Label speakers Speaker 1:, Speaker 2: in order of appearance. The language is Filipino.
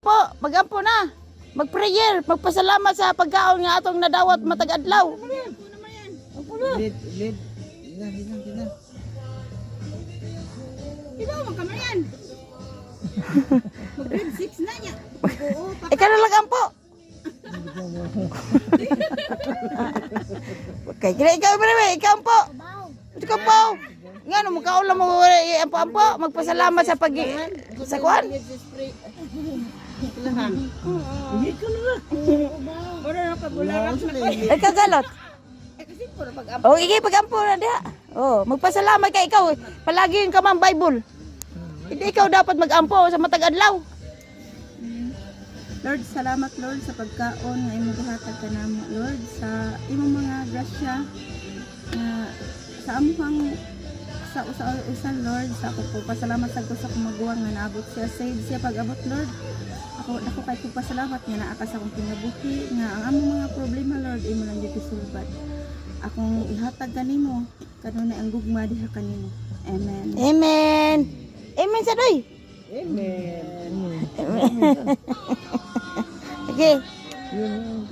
Speaker 1: mag-ampo. Mag-ampo na. Mag-prayer. Magpasalamat sa pagkaon nga atong nadawat matag adlaw.
Speaker 2: Lid. Ina.
Speaker 3: Ikaw, magkamayan. Mag-grade 6 na niya. Oo,
Speaker 1: Ikaw na lang ampo. Okay, kaya ikaw ikaw ampo. Ikaw po. Nga no, magkaulam mo ampo-ampo. Magpasalamat sa sa kuan.
Speaker 2: Hindi ko na.
Speaker 3: Ora na pagularan sa
Speaker 1: Ikaw galot.
Speaker 3: kasi puro pag
Speaker 1: Oh, iki pagampo na diha. Oh, magpasalamat kay ikaw. Palagi yung kamang Bible. Hindi ikaw dapat mag-ampo sa matag adlaw.
Speaker 3: Lord, salamat Lord sa pagkaon nga imong gihatag kanamo Lord sa imong mga grasya sa among sa usa Lord sa ako po pasalamat sa gusto ko maguwang nga naabot siya save siya pag-abot Lord. Ako kay ko pasalamat nga naa ka sa akong kinabuhi nga ang among mga problema Lord imo lang gyud isulbad. Akong ihatag kanimo kanunay ang gugma diha kanimo. Amen.
Speaker 1: Amen. Amen sa doy.
Speaker 2: Amen.
Speaker 1: Okay.
Speaker 2: Yun.